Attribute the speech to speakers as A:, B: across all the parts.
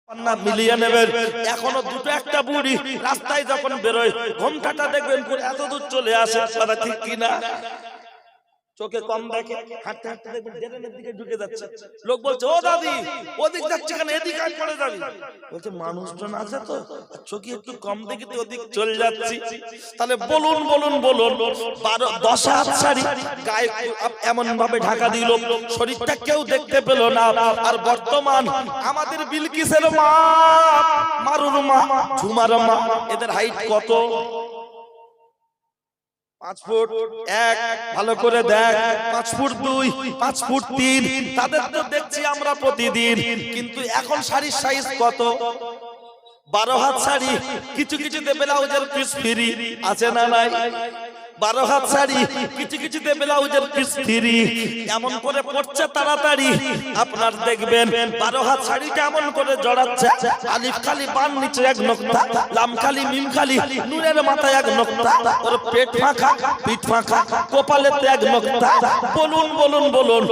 A: না মিলিয়ে নেবেন। এখনো দুটো একটা বুড়ি রাস্তায় যখন বেরোয় ঘোমটাটা দেখবেন পুরো এত দূর চলে আসে, কথা ঠিক কিনা? চোখে কম দেখে, হাঁটতে হাঁটতে দেখবেন ড্রেনের দিকে ঢুকে যাচ্ছে। লোক বলছে ও দাদি ওদিক যাচ্ছে কেন, এদিকে আয় পড়ে যাবি। বলছে মানুষজন আছে তো চোখে একটু কম দেখি তো ওদিক চলে যাচ্ছি। তাহলে বলুন বলুন বলুন 10 হাত শাড়ি গায়ে এমন ভাবে ঢাকা দিল, শরীরটা কেউ দেখতে পেল না। আর বর্তমান আমাদের বিলকিসের মা, মারুর মা, ঝুমার মা, এদের হাইট কত? 5 ফুট 1, ভালো করে দেখ, 5 ফুট 2, 5 ফুট 3। তাদের তো দেখছি আমরা প্রতিদিন, কিন্তু এখন শাড়ির সাইজ কত? 12 হাত শাড়ি, কিছু কিছুতে ব্লাউজের পিস ফ্রি আছে না নাই? 12 হাত শাড়ি, কিছু কিছুতে ব্লাউজের পিস ফ্রি, এমন করে পড়ছে তাড়াতাড়ি। আপনার দেখবেন 12 হাত শাড়িটা এমন করে জড়াচ্ছে, আলিফ খালি বান নিচে 1 নোক্তা, লাম খালি মিম খালি নুনের মাথায় 1 নোক্তা, ওর পেট ফাঁকা, পিঠ ফাঁকা, কপালেতে 1 নোক্তা। বলুন বলুন বলুন,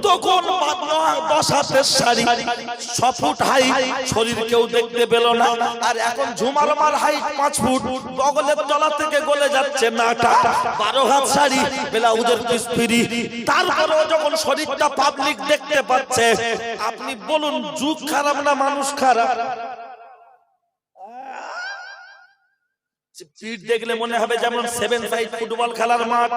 A: তখন 10 হাতের শাড়ি 6 ফুট হাই, শরীর কেউ দেখতে পেল না। আর এখন ঝুমার মার হাইট 5 ফুট, বগলের তলা থেকে গলে যাচ্ছে নাটা। 12 হাত শাড়ি, ব্লাউজের পিস ফ্রি, তারপরেও যখন শরীরটা পাবলিক দেখতে পাচ্ছে, আপনি বলুন যুগ খারাপ না মানুষ খারাপ? পিঠ দেখলে মনে হবে যেমন 7 সাইড ফুটবল খেলার মাঠ।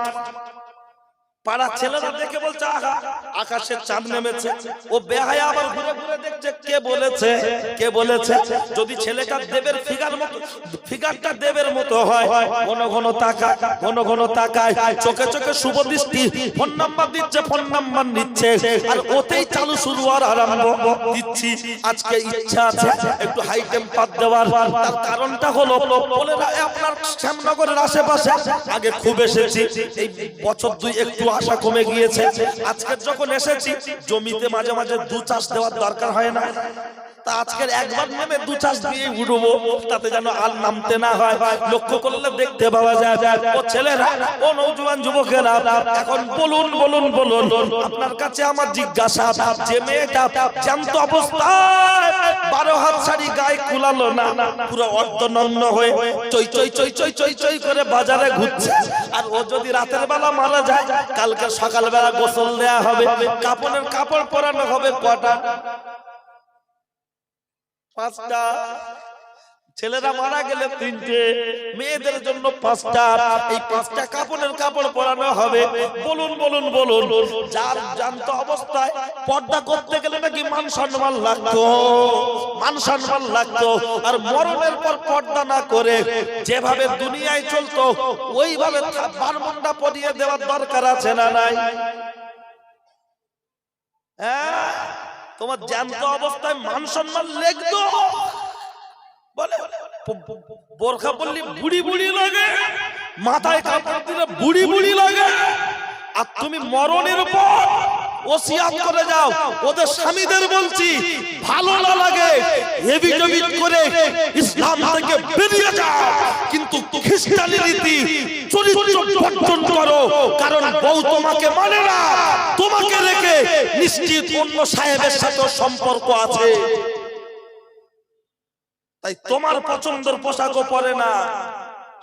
A: পাড়া ছেলেরা দেখে বলছে আহা আকাশের চাঁদ নেমেছে। ও বেহায়া আবার ঘুরে ঘুরে দেখছে কে বলেছে, কে বলেছে। যদি ছেলেটা দেবের ফিগারটা দেবের মতো হয়, ঘন ঘন তাকায়, ঘন ঘন তাকায়, চোখে চোখে শুভ দৃষ্টি, ফোন নাম্বার দিচ্ছে, ফোন নাম্বার নিচ্ছে, আর ওতেই চালু শুরু আর আরম্ভ দিচ্ছি। আজকে ইচ্ছা আছে একটু হাই টেম্পার দেওয়ার, তার কারণটা হলো বলে আপনার শ্যামনগরের আশেপাশে আগে খুব এসেছি, এই বছর 2 একটু আশা কমে গিয়েছে। আজকে যখন এসেছি জমিতে মাঝে মাঝে 2 চাষ দেওয়ার দরকার হয় না, তা আজকের একবার নেমে 2 চাষ দিয়ে উঠবো, তাতে যেন আর নামতে না হয়। লক্ষ্য করলে দেখতে পাওয়া যায় ও ছেলেরা, ও নওজোয়ান যুবকেরা, এখন বলুন বলুন বলুন, আপনার কাছে আমার জিজ্ঞাসা, যে মেয়েটা জ্যান্ত অবস্থায় 12 হাত শাড়ি গায়ে কুলালো না, পুরো অর্ধনগ্ন হয়ে চই চই চই চই চই চই করে বাজারে ঘুরছে, আর ও যদি রাতের বেলা মারা যায়, কালকে সকালবেলা গোসল দেয়া হবে, কাপড়ের কাপড় পরানো হবে কটা? 5টা। ছেলেরা মারা গেলে 3টে, মেয়েদের জন্য 5টা। এই 5টা কাপড়ের কাপড় পরানো হবে। বলুন বলুন বলুন, যার জানতো অবস্থায় পর্দা করতে গেলে নাকি মান সম্মান লাগতো, মান সম্মান লাগতো। আর মরণের পর পর্দা না করে যেভাবে দুনিয়ায় চলতো ওইভাবে বারমুন্ডা পরিয়ে দেওয়ার দরকার আছে না নাই? হ্যাঁ, তোমার জানতো অবস্থায় মান সম্মান লাগতো, বলে বোরখা পরলে বুড়ি বুড়ি লাগে, মাথায় কাপড় দিলে বুড়ি বুড়ি লাগে। আর তুমি মরণের পর ওসিয়াত করে যাও, ওদের স্বামীদের বলছি ভালো না লাগে হেভি টেভি করে ইসলাম থেকে বেরিয়ে যাও, কিন্তু খ্রিস্টানি রীতি চরিত্র বর্জন করো, কারণ বউ তোমাকে মানে না, তোমাকে রেখে নিশ্চিত অন্য সাহেবের সাথে সম্পর্ক আছে। তাই তোমার পছন্দের পোশাকও পরে না,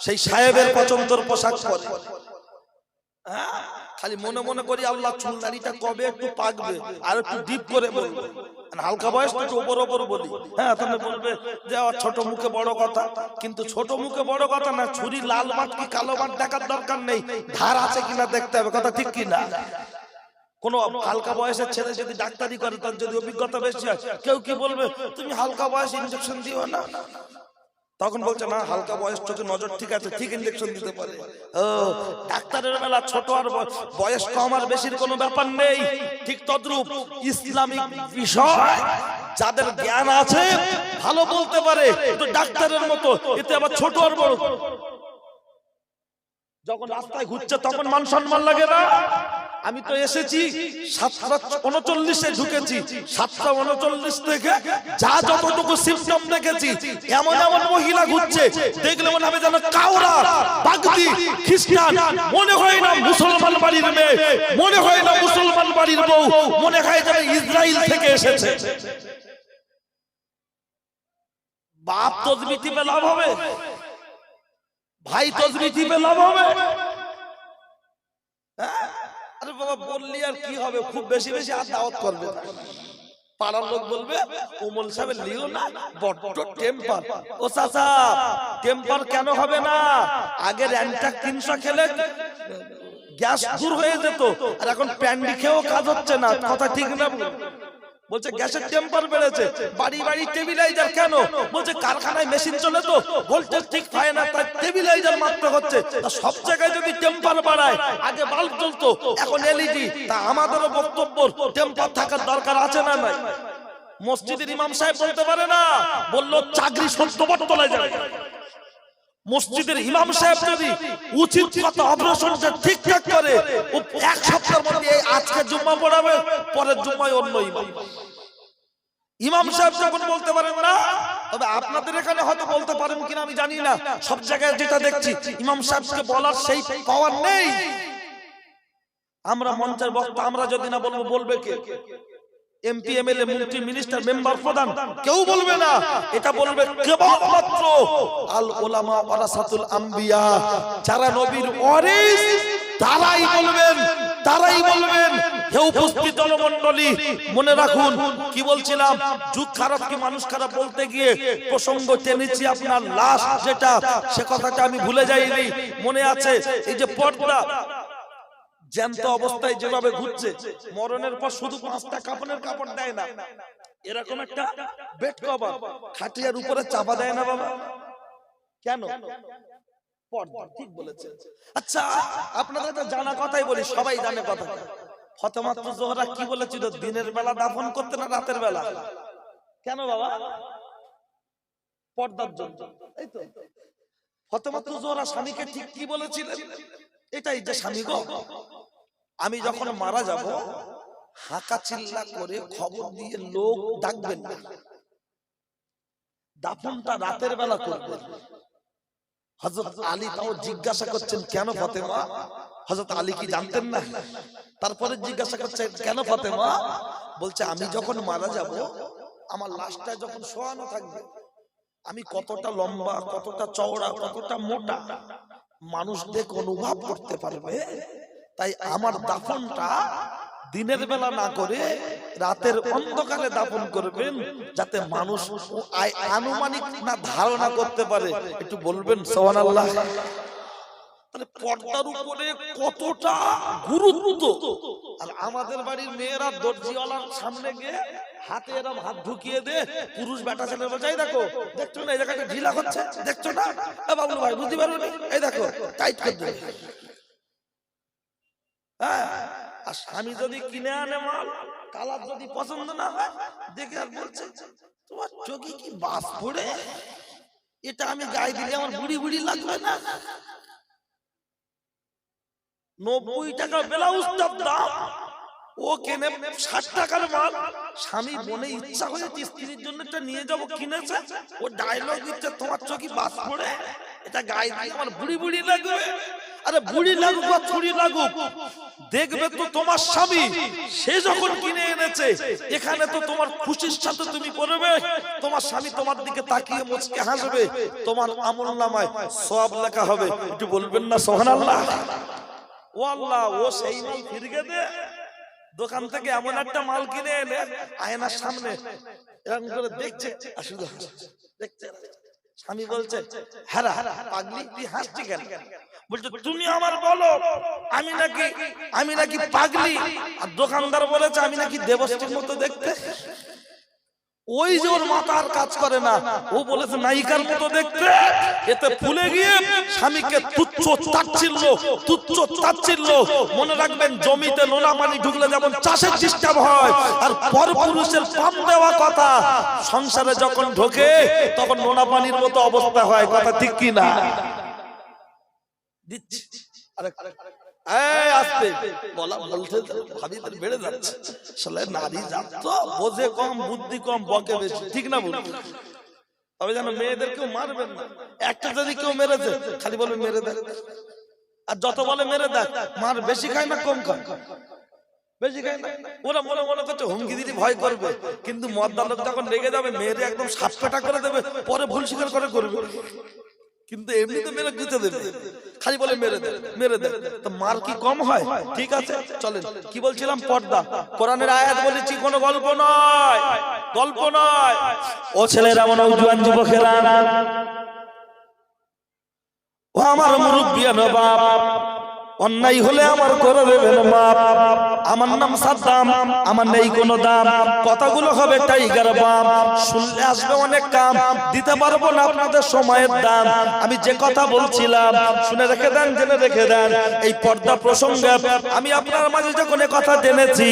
A: সেই সাহেবের পছন্দের পোশাক পরে। খালি মনে মনে করি আল্লাহ চুল দাড়িটা কবে একটু পাকবে, আর একটু ডিপ করে বলবো, হালকা বয়স তো উপর উপর বলি। হ্যাঁ, তুমি বলবে যে ছোট মুখে বড় কথা, কিন্তু ছোট মুখে বড় কথা না, ছুরি লাল মাঠ কি কালো মাঠ দেখার দরকার নেই, ধার আছে কিনা দেখতে হবে, কথা ঠিক কিনা? কোন হালকা বয়সের ছেলে যদি ডাক্তারি করে, তার যদি অভিজ্ঞতা বেশি হয়, কেউ কি বলবে তুমি হালকা বয়সে ইনজেকশন দিও না, তখন বলছে না হালকা বয়স চোখে নজর ঠিক আছে, ঠিক ইনজেকশন দিতে পারে। ও ডাক্তারের বেলা ছোট আর বয়স কম আর বেশির কোনো ব্যাপার নেই। ঠিক তদ্রূপ ইসলামিক বিষয় যাদের জ্ঞান আছে ভালো বলতে পারে, তো ডাক্তারের মতো এতে আবার ছোট আর বড়, যখন রাস্তায় ঘুরছে তখন মান সম্মান লাগে না? আমি তো এসেছি 7:39 ঢুকেছি, 7:39 থেকে যা যতটুকু সিস্টেম দেখেছি, এমন এমন মহিলা ঘুরছে দেখলে মনে হবে যেন কাউরা বাগদি খ্রিস্টান, মনে হয় না মুসলমান বাড়ির মেয়ে, মনে হয় না মুসলমান বাড়ির বউ, মনে হয় যেন ইসরায়েল থেকে এসেছে। বাপ তসবিহ টিপে লাভ হবে? ভাই তসবিহ টিপে লাভ হবে? হ্যাঁ? আরে বাবা বললি আর কি হবে, খুব বেশি বেশি আর দাওয়াত করবে না। পাড়ার লোক বলবে ওমল সাহেব লিও না, বড্ড টেম্পার। ও চাচা, টেম্পার কেন হবে না? আগে র্যান্টাক 300 খেলে গ্যাস দূর হয়ে যেত, আর এখন প্যান্ডি খেয়েও কাজ হচ্ছে না। কথা ঠিক না? বলছে গ্যাসের টেম্পার বেড়েছে। বাড়ি বাড়ি টেবিলাইজার কেন? বলছে কারখানায় মেশিন চলে তো ভোল্টেজ ঠিক হয় না, তাই টেবিলাইজার মাত্র হচ্ছে। সব জায়গায় যদি টেম্পার বাড়ায়, আগে বাল্ব জ্বলতো এখন এলইডি, তা আমাদেরও বক্তব্য টেম্পার থাকার দরকার আছে না নাই? মসজিদের ইমাম সাহেব বলতে পারে না, বললো চাকরি 70 বটতলায় যাবে। মসজিদের ইমাম সাহেব যদি উচিত কথা অপারেশনটা ঠিকঠাক করে, ও এক সপ্তাহের মধ্যে আজকে জুম্মা পড়াবে, পরের জুম্মায় অন্য ইমাম। ইমাম সাহেব যখন বলতে পারেন না, তবে আপনাদের এখানে হয়তো বলতে পারেন কিনা আমি জানি না, সব জায়গায় যেটা দেখছি ইমাম সাহেবকে বলার সেই পাওয়ার নেই। আমরা মঞ্চের বক্তা, আমরা যদি না বলবো বলবে কে? এমপি, এমএলএ, মন্ত্রী, মিনিস্টার, মেম্বার, প্রধান কেউ বলবে না। এটা বলবে কেবলমাত্র আল উলামা ওয়ারাসাতুল আম্বিয়া, যারা নবীর ওয়ারিস তারাই বলবেন, তারাই বলবেন। হে উপস্থিত জনমণ্ডলী, মনে রাখুন কি বলছিলাম, যুগ খারাপ কি মানুষ খারাপ বলতে গিয়ে প্রসঙ্গ টেনেছি আপনার লাশ, যেটা সে কথাটা আমি ভুলে যাইনি, মনে আছে। এই যে পর্দা জ্যান্ত অবস্থায় যেভাবে ঘুরছে, মরণের পর শুধু 5টা কাপড়ের কাপড় দেয় না, এরকম একটা বেড কভার খাটিয়ার উপরে চাপা দেয় না বাবা? কেন? পর্দা। ঠিক বলেছে। আচ্ছা আপনাদের তো জানা কথাই বলি, সবাই জানে কথা। ফাতেমা জোহরা কি বলেছিল? দিনের বেলা দাফন করতে না রাতের বেলা? কেন বাবা? পর্দার জন্য। এই তো ফাতেমা জোহরা স্বামীকে ঠিক কি বলেছিলেন? এটাই যে স্বামী গো, আমি যখন মারা যাব হাঁকা চিল্লা করে খবর দিয়ে লোক ডাকবেন না, দাফনটা রাতের বেলা করবেন। হযরত আলী তাও জিজ্ঞাসা করছেন কেন ফাতেমা? হযরত আলী কি জানতেন না? তারপরে জিজ্ঞাসা করছেন কেন ফাতেমা? বলছে আমি যখন মারা যাব, আমার লাশটা যখন শোয়ানো থাকবে, আমি কতটা লম্বা, কতটা চওড়া, কতটা মোটা মানুষ দেখে অনুভব করতে পারবে। তাই আমার দাফনটা দিনের বেলা না করে রাতের অন্ধকারে দাফন করবেন, যাতে মানুষ আনুমানিক না ধারণা করতে পারে। একটু বলবেন সুবহানাল্লাহ। তাহলে পর্দার উপরে কতটা গুরুত্ব। আর আমাদের বাড়ির মেয়েরা দর্জিওয়ালার সামনে গিয়ে হাতে এরকম হাত ঢুকিয়ে দে, পুরুষ বেটা ছেলে বলছে দেখো, দেখছো না এই জায়গাটা ঢিলা হচ্ছে, দেখছো না? বাবুল ভাই বুঝতে পারো না, এই দেখো টাইট করে দেবে। হ্যাঁ, আর স্বামী যদি কিনে আনে মাল, কালার যদি পছন্দ না হয়, দেখে আর বলছে তোমার চোখে কি বাস পড়ে, এটা আমি গায়ে দিলে আমার বুড়ি বুড়ি লাগবে না? 90 টাকা ব্লাউজটার দাম, ও কেনে 60 টাকার মাল। স্বামী মনে ইচ্ছা হয়েছে স্ত্রীর জন্য একটা নিয়ে যাবো, কিনেছে, ও ডায়লগ দিচ্ছে তোমার চোখে বাস পড়ে, এটা গায়ে দিলে আমার বুড়ি বুড়ি লাগবে। আরে বুড়ি লাগুক বা ছুরি লাগুক, দেখবে তো তোমার স্বামী সে যখন কিনে এনেছে, এখানে তো তোমার খুশির সাথে তুমি পড়বে, তোমার স্বামী তোমার দিকে তাকিয়ে মুচকে হাসবে, তোমার আমলনামায় সওয়াব লেখা হবে। একটু বলবেন না সুবহানাল্লাহ? ও আল্লাহ, ও সেই মাল ফিরগে দে, দোকান থেকে এমন একটা মাল কিনে এনে আয়নার সামনে এরকম করে দেখছে আর শুধু দেখছে। স্বামী বলছে হ্যাঁ পাগলি তুই হাসছি কেন? বলছে তুমি আমার বলো আমি নাকি পাগলি, আর দোকানদার বলেছে আমি নাকি দেবশ্রীর মতো দেখতে। ওই যে ওর মাথার কাজ করে না, ও বলেছে নায়িকার মতো দেখতে। এতে ফুলে গিয়ে স্বামীকে তুচ্ছ তাচ্ছিল্য। মনে রাখবেন, জমিতে নোনা পানি ঢুকলে যেমন চাষের ডিস্টার্ব হয়, আর পরপুরুষের পাম দেওয়া কথা সংসারে যখন ঢোকে তখন নোনা পানির মতো অবস্থা হয়। কথা ঠিক কি না? দিচ্ছি আস্তে বলা বলতে ভাবিদের বেড়ে যাচ্ছে। আসলে নারী জাত তো বোঝে কম, বুদ্ধি কম, বকে বেশি। ঠিক না বলুন? তবে জানো মেয়েদেরকেও মারবেন না। একটা যদি কেউ মেরেছে খালি বলে মেরে দেখ, আর যত বলে মেরে দেখ, মার বেশি খায় না কম খায়? বেশি খায় না। ওরা মনে মনে করছে হুমকি দিদি ভয় করবে, কিন্তু মদ্দার লোক যখন রেগে যাবে মেয়েরে একদম সাত কাটা করে দেবে, পরে ভুল স্বীকার করে করবে, কিন্তু এমনিতে মেরে গুঁতে দেবে, খালি বলে মেরে দে মেরে দে। তো মার কি কম হয়? ঠিক আছে চলেন, কি বলছিলাম? পর্দা। কোরআনের আয়াত বলেছি, কোনো গল্প নয়, গল্প নয়। ও ছেলেরা, নওজোয়ান যুবকেরা, ও আমার মুরব্বিয়ান বাপ, অন্যায় হলে আমার করে দেবেন মাপ। আমার নাম সাদ্দাম, আমার নেই কোনো দাম, কথাগুলো হবে টাইগার বাম, শুনলে আসবে অনেক কাম, দিতে পারবো না আপনাদের সময়ের দাম। আমি যে কথা বলছিলাম শুনে রেখে দেন, জেনে রেখে দেন। এই পর্দা প্রসঙ্গে আমি আপনার মাঝে যখন কথা জেনেছি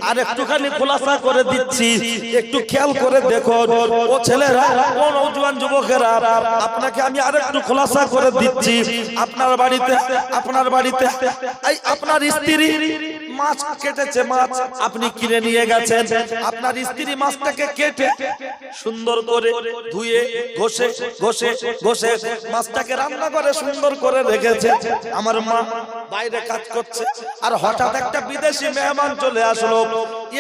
A: আর একটুখানি খোলাসা করে দিচ্ছি, একটু খেয়াল করে দেখো। ও ছেলেরা, ও নওজোয়ান যুবকেরা, আপনাকে আমি আর একটু খোলাসা করে দিচ্ছি। আপনার বাড়িতে এই আপনার স্ত্রী মাছ কেটেছে, মাছ আপনি কিনে নিয়ে গেছেন। আপনার স্ত্রী মাছটাকে কেটে সুন্দর করে ধুয়ে ঘষে ঘষে ঘষে মাছটাকে রান্না করে সুন্দর করে রেখেছে। আমার মা বাইরে কাজ করছে, আর হঠাৎ একটা বিদেশি মেহমান চলে আসলো,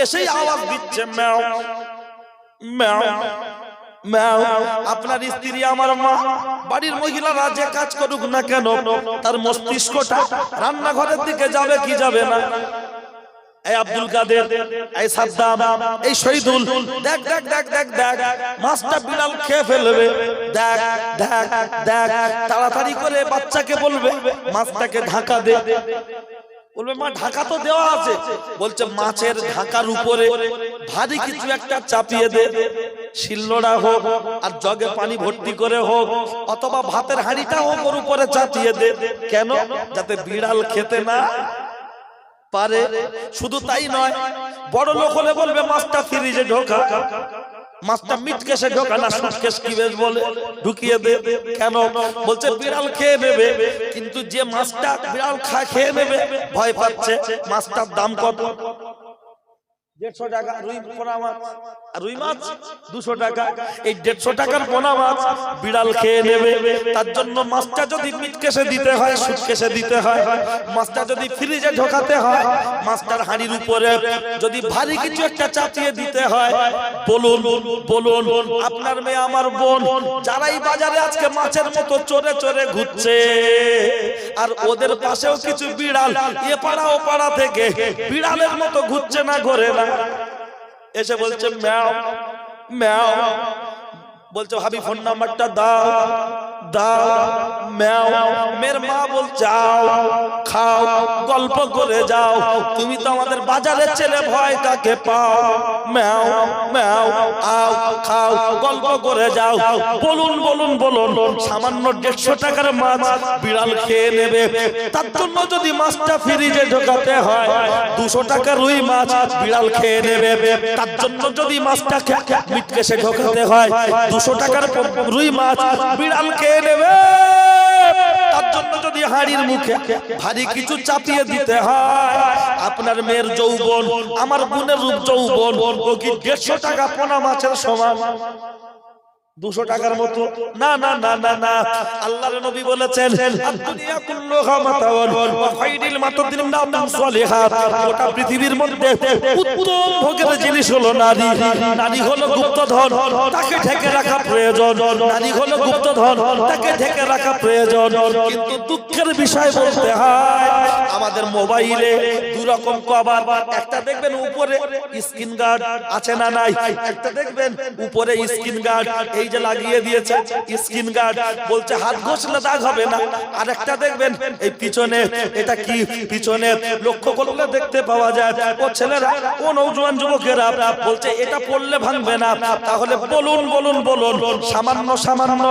A: এসেই আওয়াজ দিচ্ছে ম্যাও ম্যাও ম্যাও। আপনার স্ত্রী, আমার মা, বাড়ির মহিলারা যে কাজ করুক না কেন, তার মস্তিষ্কটা রান্নাঘরের দিকে যাবে কি যাবে না? এই আব্দুল কাদের, এই সাদ্দাম, এই শহীদুল, দেখ দেখ দেখ দেখ দেখ, মাছটা বিড়াল খেয়ে ফেলবে, দেখ দেখ দেখ। তাড়াতাড়ি করে বাচ্চাকে বলবে মাছটাকে ঢাকা দে। বলবে মা ঢাকা তো দেওয়া আছে। বলছে মাছের ঢাকার উপরে ভারী কিছু একটা চাপিয়ে দে, শিলনোড়া হোক আর জগে পানি ভর্তি করে হোক, অথবা ভাতের হাঁড়িটা হোক, ওর উপরে চাপিয়ে দে। কেন? যাতে বিড়াল খেতে না পারে। শুধু তাই নয়, বড় লোক হলে বলবে মাছটা ফ্রিজে ঢোকা, মাছটা মিটকেসে ঢোকা না, সুটকেস কি বেশ বলে, ঢুকিয়ে দে। কেন? বলছে বিড়াল খেয়ে নেবে। কিন্তু যে মাছটা বিড়াল খেয়ে নেবে ভয় পাচ্ছে, মাছটার দাম কত? 150 টাকা। রুই মাছ 200 টাকা। এই 150 টাকার পোনা মাছ বিড়াল খেয়ে নেবে। তার জন্য মাছটা যদি মিটকেসে দিতে হয়, সুটকেসে দিতে হয়, মাছটা যদি ফ্রিজে ঢোকাতে হয়, মাছটার হাঁড়ির উপরে যদি ভারী কিছু একটা চাপিয়ে দিতে হয়, বলুন বলুন আপনার মেয়ে, আমার বোন, যারাই বাজারে আজকে মাছের মতো চড়ে চড়ে ঘুরছে, আর ওদের পাশেও কিছু বিড়াল এ পাড়া ও পাড়া থেকে বিড়ালের মতো ঘুরছে না, ঘোরে না, এসে বলছে ম্যাও ম্যাও। বলছে ভাবি ফোন নাম্বারটা দাও দাও। ম্যাও। মেয়ের মা বলছে যাও খাও, গল্প করে যাও, তুমি তো আমাদের বাজারের ছেলে, ভয় কাকে পাও? ম্যাও ম্যাও, আও খাও, গল্প করে যাও। বলুন বলুন বলুন, সামান্য 150 টাকার মাছ বিড়াল খেয়ে নেবে। তার জন্য যদি মাছটা ফ্রিজে ঢোকাতে হয়, 200 টাকার রুই মাছ বিড়াল খেয়ে নেবে। তার জন্য যদি মাছটা মিটকেসে ঢোকাতে হয়, 200 টাকার রুই মাছ বিড়াল খেয়ে নেবে। তার জন্য যদি হাড়ির মুখে ভারী কিছু চাপিয়ে দিতে হয়, আপনার মেয়ের যৌবন, আমার বোনের রূপ যৌবন, ও কি 150 টাকা পোনা মাছের সমান? 200 টাকার মতো না না না না না। আল্লাহর নবী বলেছেন, দুনিয়া কুল্লুহা মাতাওয়ান ওয়া খায়রুল মাতাদিন নাম সালিহাত। গোটা পৃথিবীর মধ্যে উত্তম ভোগের জিনিস হলো নারী। নারী হলো গুপ্তধন, তাকে ঢেকে রাখা প্রয়োজন। নারী হলো গুপ্তধন, তাকে ঢেকে রাখা প্রয়োজন। কিন্তু দুঃখের বিষয় বলতে হয়, আমাদের মোবাইলে দুই রকম কভার, একটা দেখবেন উপরে স্ক্রিন গার্ড আছে না নাই, একটা দেখবেন উপরে স্ক্রিন গার্ড এই যে লাগিয়ে দিয়েছে স্ক্রিন গার্ড, বলছে হাত ঘষলে দাগ হবে না। আর একটা দেখবেন এই পিছনে, এটা কি পিছনে লক্ষ্য করলে দেখতে পাওয়া যায়। ও ছেলেরা, ও নওজোয়ান যুবকেরা, বলছে এটা পড়লে ভাঙবে না। তাহলে বলুন বলুন বলুন, সামান্য সামান্য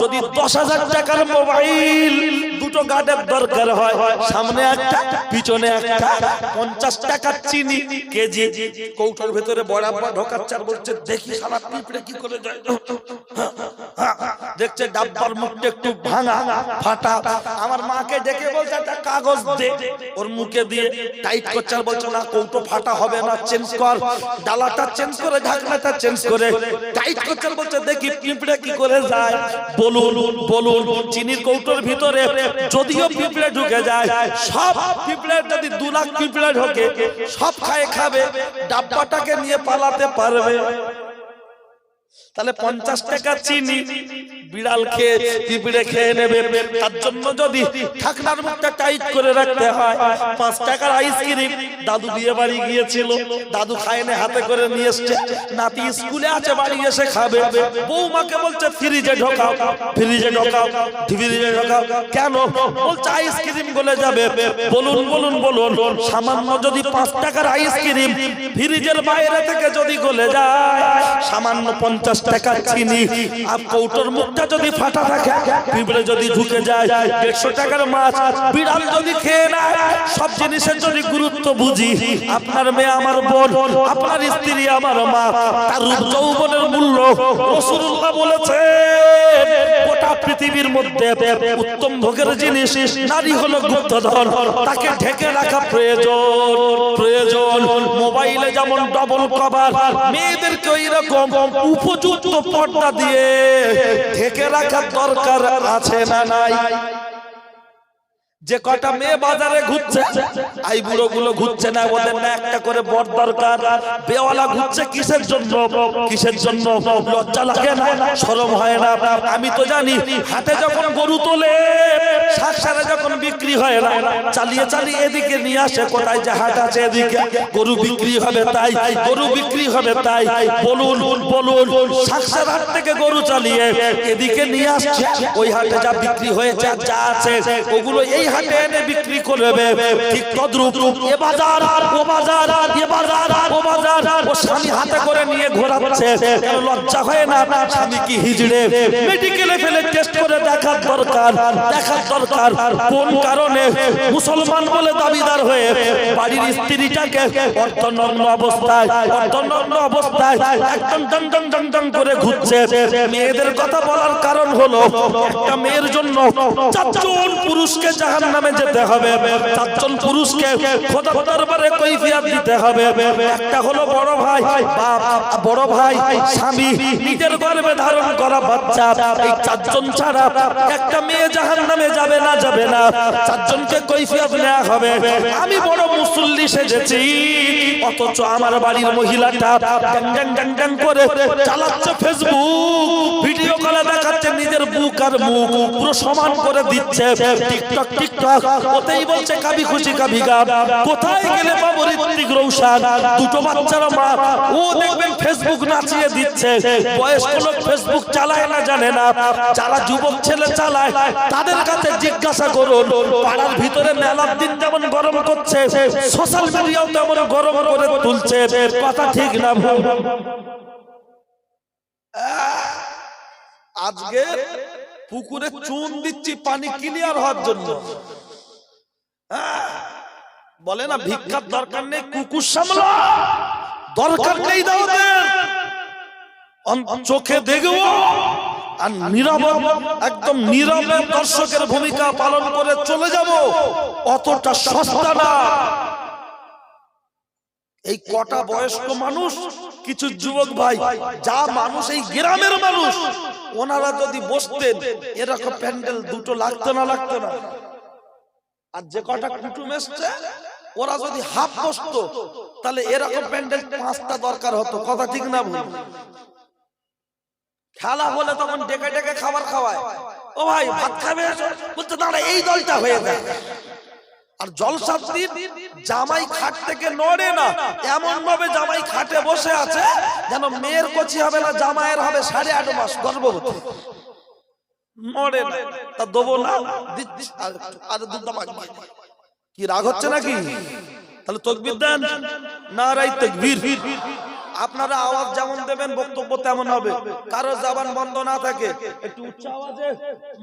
A: যদি 10,000 টাকার মোবাইল দুটো গার্ডের দরকার হয়, সামনে একটা পিছনে একটা, 50 টাকার চিনি কেজি, কৌটোর ভেতরে বড়া বড়া ঢোকাচ্ছে, আর বলছে দেখি শালা পিঁপড়ে কি করে যায়। দেখছে ডাব্বার মুখটা একটু ভাঙা ফাটা। আমার মাকে ডেকে বলছে একটা কাগজ দে, ওর মুখে দিয়ে টাইট করছে আর বলছে না কৌটো ফাটা হবে না, চেঞ্জ কর, ডালাটা চেঞ্জ করে, ঢাকনাটা চেঞ্জ করে টাইট করছে আর বলছে দেখি পিঁপড়ে কি করে যায়। বলুন বলুন, চিনির কৌটোর ভিতরে যদিও পিঁপড়ে ঢুকে যায়, সব পিঁপড়ে যদি 2 লাখ পিঁপড়ে ঢোকে সব খাবে, ডাব্বাটাকে নিয়ে পালাতে পারবে? তাহলে 50 টাকা চিনি বিড়াল খেয়ে পিঁপড়ে খেয়ে নেবে। তার জন্য যদি ঢাকনার মুখটা টাইট করে রাখতে হয়। 5 টাকার আইসক্রিম দাদু বিয়ে বাড়ি গিয়েছিল, দাদু খায়নি, হাতে করে নিয়ে এসছে, নাতি স্কুলে আছে, বাড়ি এসে খাবে। বৌমাকে বলছে ফ্রিজে ঢোকাও, ফ্রিজে ঢোকাও, ফ্রিজে ঢোকাও। কেন? বলছে আইসক্রিম গলে যাবে। বলুন বলুন বলুন, সামান্য যদি 5 টাকার আইসক্রিম ফ্রিজের বাইরে থেকে যদি গলে যায়, সামান্য 50 টাকা চিনি আর কৌটোর মুখটা যদি ফাটা থাকে, পিঁপড়ে যদি ঢুকে যায়, 150 টাকার মাছ বিড়াল যদি খেয়ে নেয়, সব জিনিসের যদি গুরুত্ব বুঝি, আপনার মেয়ে আমার বোন, আপনার স্ত্রী আমার মা, তার রূপ যৌবনের মূল্য রাসূলুল্লাহ বলেছে গোটা পৃথিবীর মধ্যে উত্তম ভোগের জিনিস নারী হলো গুপ্তধন, তাকে ঢেকে রাখা প্রয়োজন প্রয়োজন। মোবাইলে যেমন ডবল কভার, মেয়েদেরকে ওই রকম উপযুক্ত পর্দা দিয়ে ঢেকে রাখার দরকার আছে না নাই? যে কটা মেয়ে বাজারে ঘুরছে, আই বুড়ো গুলো ঘুরছে না, ওদের না একটা করে বর দরকার। বেওয়ালা ঘুরছে কিসের জন্য? কিসের জন্য? লজ্জা লাগে না? শরম হয় না? আমি তো জানি হাটে যখন গরু তোলে, শাকসারে যখন বিক্রি হয় না, চালিয়ে চালিয়ে এদিকে নিয়ে আসে, কোথায় যে হাট আছে এদিকে গরু বিক্রি হবে তাই, গরু বিক্রি হবে তাই। বলুন বলুন, শাকসার হাট থেকে গরু চালিয়ে এদিকে নিয়ে আসছে, ওই হাটে যা বিক্রি হয়েছে যা আছে ওগুলো এই হাটে এনে বিক্রি করবে। ঠিক তদ্রূপ এ বাজার ও বাজার, এ বাজার ও বাজার, ও স্বামী হাতে করে নিয়ে ঘোরাচ্ছে। লজ্জা হয় না? স্বামী কি হিজড়ে? মেডিকেলে ফেলে টেস্ট করে দেখার দরকার, দেখার দরকার কোন কারণে মুসলমান বলে দাবিদার হয়ে বাড়ির স্ত্রীটাকে অর্ধনগ্ন অবস্থায়, অর্ধনগ্ন অবস্থায় একদম ডং ডং ডং ডং করে ঘুরছে। মেয়েদের কথা বলার কারণ হলো একটা মেয়ের জন্য 4 জন পুরুষকে জাহান্নামে যেতে হবে, 4 জন পুরুষকে খোদার দরবারে কৈফিয়ত দিতে হবে। একটা হলো বড় ভাই, বাপ, বড় ভাই, স্বামী, নিজের গর্ভে ধারণ করা বাচ্চা। এই 4 জন ছাড়া একটা মেয়ে জাহান্নামে যাবে না, যাবে না। 4 জনকে কৈফিয়ত নেওয়া হবে। আমি বড় মুসল্লি সেজেছি, অথচ আমার বাড়ির মহিলাটা ডং ডং ডং ডং করে চালাচ্ছে ফেসবুক, ভিডিও কলে দেখাচ্ছে নিজের বুক আর মুখ পুরো সমান করে দিচ্ছে। টিকটক টিকটক ওতেই বলছে কাবি খুশি কাবি গাম। কোথায় গেলে পাবো ঋত্বিক রোশন, 2টো বাচ্চার মা, ও দেখবেন ফেসবুক নাচিয়ে দিচ্ছে। বয়স্ক লোক ফেসবুক চালায় না, জানে না। যারা যুবক ছেলে চালায় তাদের কাছে জিজ্ঞাসা করুন, পাড়ার ভিতরে মেলার দিন যেমন গরম করছে, সোশ্যাল মিডিয়াও তেমন গরম করে তুলছে। কথা ঠিক না ভুল? আজকে পুকুরে চুন দিচ্ছি পানি ক্লিয়ার হওয়ার জন্য। বলে না ভিক্ষার দরকার নেই, কুকুর সামলা, দরকার নেই দাওয়াতের, চোখে দেখবো আর নীরবে, একদম নীরবে দর্শকের ভূমিকা পালন করে চলে যাব, অতটা সস্তা না। এই কটা বয়স্ক মানুষ, কিছু যুবক ভাই, যা মানুষ এই গ্রামের মানুষ, ওনারা যদি বসতেন এরকম প্যান্ডেল 2টো লাগতো না, লাগতো না। আর যে কটা কুটুম এসছে ওরা যদি হাফ বসতো তাহলে এরকম প্যান্ডেল 5টা দরকার হতো। কথা ঠিক না ভুল? খেলা হলে তখন ডেকে ডেকে খাবার খাওয়ায়, ও ভাই ভাত খাবে, বলতে দাঁড়া এই দলটা হয়ে যায়। আর জলসার দিন জামাই খাট থেকে নড়ে না, এমন ভাবে জামাই খাটে বসে আছে যেন মেয়ের কচি হবে না, জামাইয়ের হবে 8.5 মাস গর্ভবতী। নড়ে না, তা দেবো না, আর দুধটা বাকি। কি রাগ হচ্ছে নাকি? তাহলে তাকবীর দেন, নারায়ে তাকবীর। আপনারা আওয়াজ যেমন দেবেন বক্তব্য তেমন হবে। কারো জবান বন্ধ না থাকে একটু উচ্চ আওয়াজে,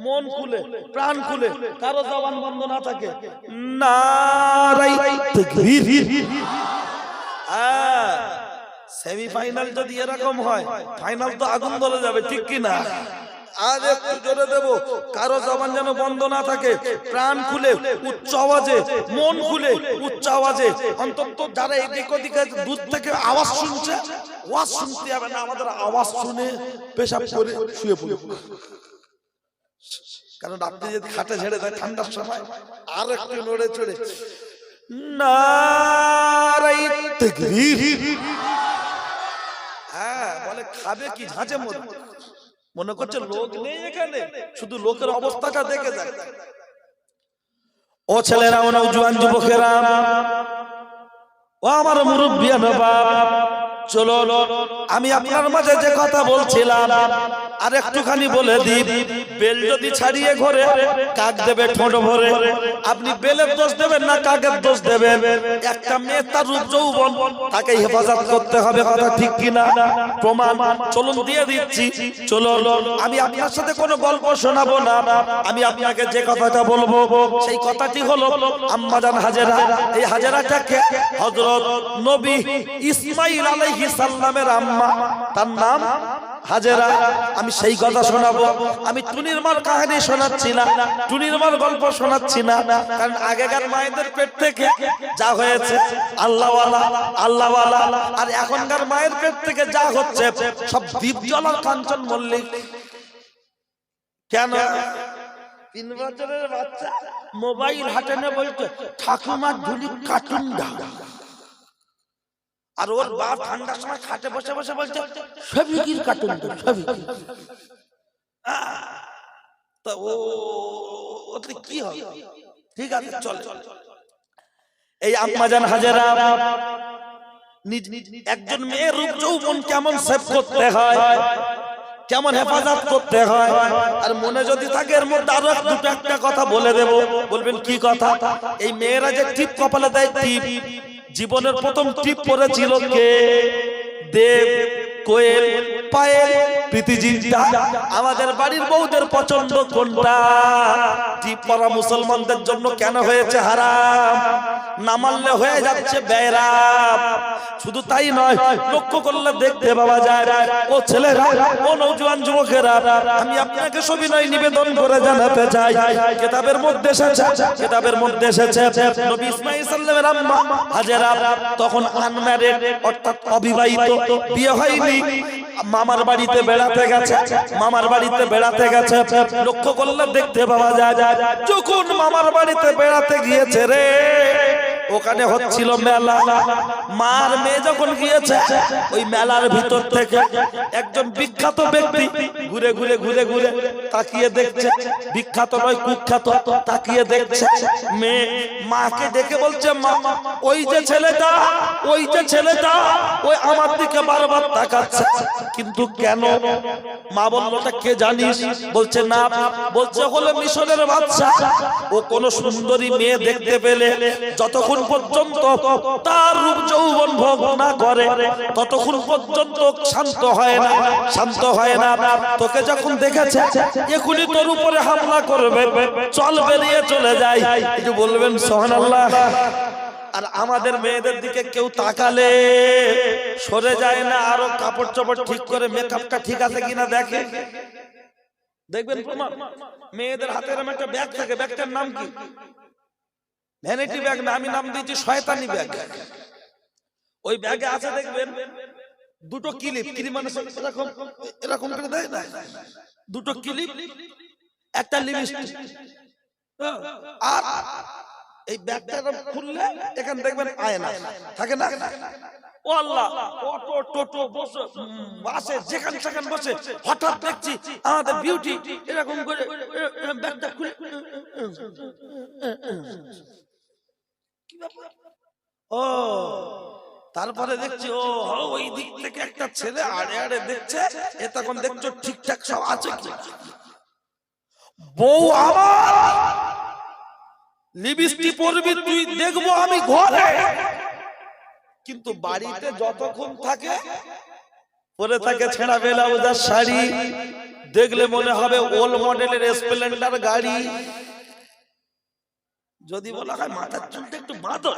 A: মন খুলে, প্রাণ খুলে, কারো জবান বন্ধ না থাকে নারায়ে তাকবীর। সেমিফাইনাল যদি এরকম হয়, ফাইনাল তো আগুন ধরে যাবে, ঠিক কি না? আজ একটু জোরে দেব, কারো জবান যেন বন্ধ না থাকে, প্রাণ খুলে উচ্চ আওয়াজে, মন খুলে উচ্চ আওয়াজে, অন্তত যারা এদিক ওদিকে দূর থেকে আওয়াজ শুনছে, ওয়াজ শুনতে হবে না, আমাদের আওয়াজ শুনে পেশাব করে শুয়ে পড়ে। কারণ আপনি যদি খাটে ঝেড়ে দেয় ঠান্ডার সময় আর একটু নড়ে চড়ে নারাই তাকবীর, হ্যাঁ বলে খাবে কি ঝাঁঝে মনে করছে লোক নেই এখানে, শুধু লোকের অবস্থাটা দেখে যায়। ও ছেলেরা, ও নওজোয়ান যুবকেরা, ও আমার মুরব্বিয়ান বাপ, চলো আমি আপনার মাঝে যে কথা বলছিলাম আর একটুখানি বলে দিই। বেল যদি ছাড়িয়ে ঘরে কাক দেবে ঠোঁট ভরে, আপনি বেলের দোষ দেবেন না কাকের দোষ দেবেন? একটা মেয়ে তার রূপ যৌবন, তাকে হেফাজত করতে হবে, কথা ঠিক কিনা? প্রমাণ চলুন দিয়ে দিচ্ছি। চলো, আমি আপনার সাথে কোনো গল্প শোনাবো না, আমি আপনাকে যে কথাটা বলবো সেই কথাটি হলো আম্মাজান হাজেরা। এই হাজেরাটাকে হযরত নবী ইসমাঈল আলাইহিস সালামের আম্মা, তার নাম হাজেরা। আমি সেই কথা শোনাবো। আমি টুনির মার কাহিনী শোনাচ্ছি না, টুনির মার গল্প শোনাচ্ছি না, কারণ আগেকার মায়েদের পেট থেকে যা হয়েছে আল্লাহওয়ালা আল্লাহওয়ালা, আর এখনকার মায়ের পেট থেকে যা হচ্ছে সব দীপজ্বলার কাঞ্চন মল্লিক। কেন? 3 বছরের বাচ্চা মোবাইল হাতে নিয়ে বলছে ঠাকুমার ঝুলি কার্টুন দাও, আর ওর বাপ ঠান্ডার সময় খাটে বসে বসে বলছে সবিকির কার্টুন দাও, সবিকি। তা ওতে কি হবে? ঠিক আছে চল। এই আম্মাজান হাজেরা একজন মেয়ের রূপ যৌবন কেমন সেভ করতে হয়, কেমন হেফাজত করতে হয়, আর মনে যদি থাকে এর মধ্যে আরো দুটো একটা কথা বলে দেব। বলবেন কি কথা? এই মেয়েরা যে টিপ কপালে দেয়, টিপ, জীবনের প্রথম টিপ পড়েছিল কে? দেব, কোয়েল, পায়েল, প্রীতিজিৎটা। আমাদের বাড়ির বউদের পছন্দ কোনটা? টিপ পরা মুসলমানদের জন্য কেন হয়েছে হারাম? না মানলে হয়ে যাচ্ছে বেরাম। শুধু তাই নয়, লক্ষ্য করলে দেখতে পাওয়া যায়, ও ছেলেরা, ও নওজোয়ান যুবকেরা, আমি আপনাকে সবিনয় নিবেদন করে জানাতে চাই, কিতাবের মধ্যে এসেছে নবী ইসমাঈল সাল্লামের আম্মা হাজেরা তখন আনম্যারিড, অর্থাৎ অবিবাহিত, বিয়ে হয়নি, মামার বাড়িতে বেড়াতে গেছে। লক্ষ্য করলে দেখতে পাওয়া যায়, যখন মামার বাড়িতে বেড়াতে গিয়েছে রে, ওখানে হচ্ছিল মেলা। মার মেয়ে যখন গিয়েছে, ওই মেলার ভিতর থেকে একজন বিখ্যাত ব্যক্তি ঘুরে ঘুরে তাকিয়ে দেখছে, বিখ্যাত নয় কুখ্যাত, তাকিয়ে দেখছে। মেয়ে মাকে দেখে বলছে, মা, ওই যে ছেলেটা ওই আমার দিকে বারবার তাকাচ্ছে, কিন্তু কেন? মা বলল, ওটা কে জানিস? বলছে না। বলছে হলো মিশরের বাদশা। ও কোন সুন্দরী মেয়ে দেখতে পেলে যতক্ষণ পর্যন্ত তার রূপ যৌবন ভোগ না করে ততক্ষণ পর্যন্ত শান্ত হয় না। তোকে যখন দেখেছে এখনই তোর উপরে হামলা করবে, চল বেরিয়ে চলে যাই। একটু বলবেন সুবহানাল্লাহ। আর আমাদের মেয়েদের দিকে কেউ তাকালে সরে যায় না, আরো কাপড় চোপড় ঠিক করে মেকআপটা ঠিক আছে কিনা দেখে। দেখবেন মেয়েদের হাতে এরকম একটা ব্যাগ থাকে, ব্যাগটার নাম কি? ভ্যানিটি ব্যাগ না, আমি নাম দিয়েছি শয়তানি ব্যাগ। ওই ব্যাগে আছে দেখবেন দুটো ক্লিপ, মানে এরকম করে দেয় না, দুটো ক্লিপ, একটা লিপস্টিক। আর এই ব্যাগটা খুললে এখানে দেখবেন আয়না থাকে না? ও আল্লাহ, অটো টোটো বাসে যেখানে সেখানে বসে হঠাৎ দেখছি আমাদের বিউটি এরকম করে ব্যাগটা খুলে, ও তারপরে দেখছি ও ওই দিক থেকে একটা ছেলে আড়ে দেখছে, এ তখন দেখছো ঠিকঠাক সব আছে কি। বউ আমার লিপস্টিক পরবি তুই, দেখবো আমি ঘরে, কিন্তু বাড়িতে যতক্ষণ থাকে পরে থাকে ছেঁড়া ব্লাউজার শাড়ি, দেখলে মনে হবে ওল্ড মডেলের স্প্লেন্ডার গাড়ি। যদি বলা হয় মাথার চুলটা একটু বাঁধো,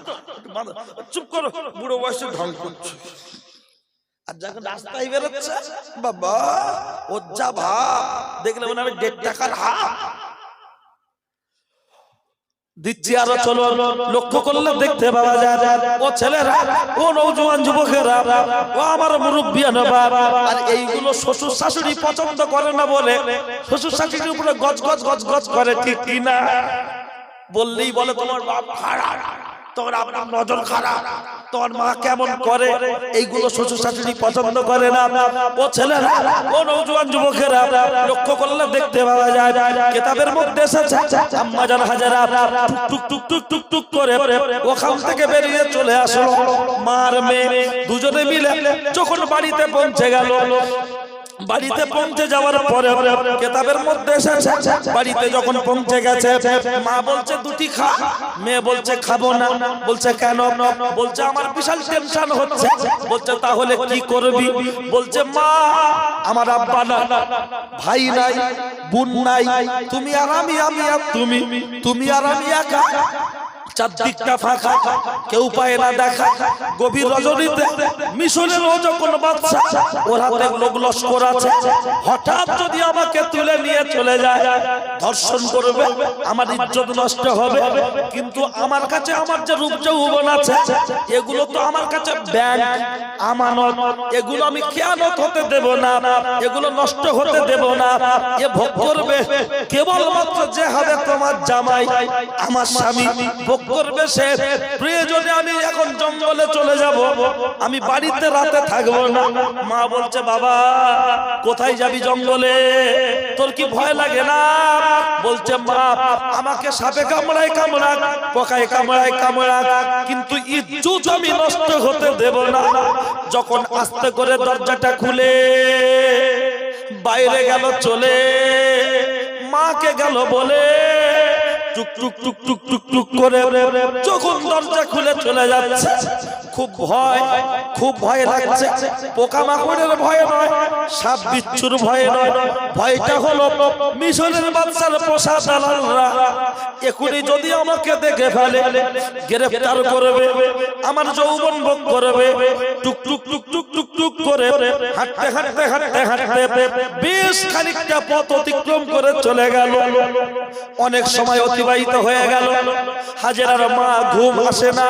A: চুপ করো, বুড়ো বয়সে ঢং করছো। আর যখন রাস্তায় বেরোচ্ছে বাবা ওর যা ভাব দেখলে মনে হবে 1.5 টাকার হাত দিচ্ছি। আরো চলো লক্ষ্য করলে দেখতে পাওয়া যায় ও ছেলেরা ও নওজোয়ান যুবকেরা ও আমার মুরব্বিয়ানা বাবা, আর এইগুলো শ্বশুর শাশুড়ি পছন্দ করে না বলে শ্বশুর শাশুড়ির উপরে গজ গজ গজ গজ করে, ঠিক কি না? বললেই বলে তোমার বাপ খারাপ, তোমার আপনার নজর খারাপ, তোমার মা কেমন করে, এইগুলো শ্বশুর শাশুড়ি পছন্দ করে না। ও ছেলেরা ও নওজোয়ান যুবকেরা লক্ষ্য করলে দেখতে পাওয়া যায় কিতাবের মধ্যে এসেছে আম্মা জান হাজেরা টুক টুক টুক টুক টুক করে ওখান থেকে বেরিয়ে চলে আসলো। মার মেয়ে দুজনে মিলে যখন বাড়িতে পৌঁছে গেল, বাড়িতে পৌঁছে যাওয়ার পরে কিতাবের মধ্যে এসেছে বাড়িতে যখন পৌঁছে গেছে মা বলছে দুটি খা, মেয়ে বলছে খাবো না। বলছে কেন? বলছে আমার বিশাল টেনশন হচ্ছে। বলছে তাহলে কি করবি? বলছে মা আমার আব্বা না, ভাই নাই, বোন নাই, তুমি আর আমি, আমি আর তুমি, তুমি আর আমি একা, চারদিকটা ফাঁকা, কেউ পায় না দেখা। গভীর রজনীতে মিশরের যখন বাদশা ওর হাতে লোক লস্কর আছে, হঠাৎ যদি আমাকে তুলে নিয়ে চলে যায় ধর্ষণ করবে, আমার ইজ্জত নষ্ট হবে। কিন্তু আমার কাছে আমার যে রূপ যৌবন আছে এগুলো তো আমার কাছে ব্যাংক আমানত, এগুলো আমি খেয়ানত হতে দেব না, এগুলো নষ্ট হতে দেব না। এ ভোগ করবে কেবলমাত্র যে হবে তোমার জামাই, আমার স্বামী ভোগ করবে সে। প্রয়োজনে আমি এখন জঙ্গলে চলে যাব, আমি বাড়িতে রাতে থাকবো না। মা বলছে বাবা কোথায় যাবি জঙ্গলে, তোর কি ভয় লাগে না? বলছে মা আমাকে সাপে কামড়ায় কামড়াক, পোকায় কামড়ায় কামড়াক, কিন্তু ইজ্জত আমি নষ্ট হতে দেব না। যখন আস্তে করে দরজাটা খুলে বাইরে গেল চলে, মাকে গেল বলে টুক টুক টুক টুক টুক টুক করে যখন দরজা খুলে চলে যাচ্ছে, খুব ভয়, খুব ভয় লাগছে। পোকামাকড়ের ভয় নয়, সাপ বিচ্ছুর ভয় নয়, ভয়টা হলো মিশরের বাদশার পোষা দালালরা এখনই যদি আমাকে দেখে ফেলে গ্রেফতার করবে, আমার যৌবন ভোগ করবে। টুক টুক টুক টুক টুক টুক করে হাঁটতে হাঁটতে হাঁটতে হাঁটতে বেশ খানিকটা পথ অতিক্রম করে চলে গেল। অনেক সময় অতিবাহিত হয়ে গেল, হাজেরার মা ঘুম আসে না,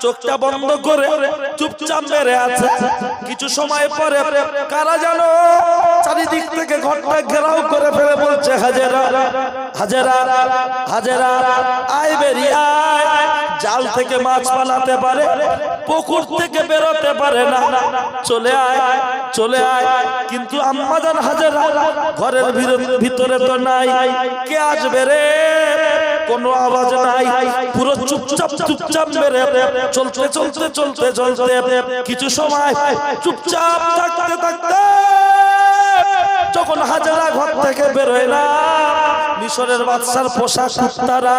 A: চোখটা বন্ধ করে চুপচাপ মেরে আছে। কিছু সময় পরে কারা জানো চারিদিক থেকে ঘরটা ঘেরাও করে ফেলে বলছে হাজেরা হাজেরা হাজেরা আয় বেরিয়ে আয়, জাল থেকে মাছ পালাতে পারে, পুকুর থেকে বেরোতে পারে না, চলে আয় চলে আয়। কিন্তু আম্মা জান হাজেরা ঘরের ভিতরে তো নাই, কে আসবে রে? কোনো আওয়াজ নাই, পুরো চুপচাপ চুপচাপ মেরে চলতে চলতে চলতে চলতে কিছু সময় চুপচাপ থাকতে থাকতে যখন হাজেরা ঘর থেকে বেরোয় না, মিশরের বাদশার পোশাক কুত্তারা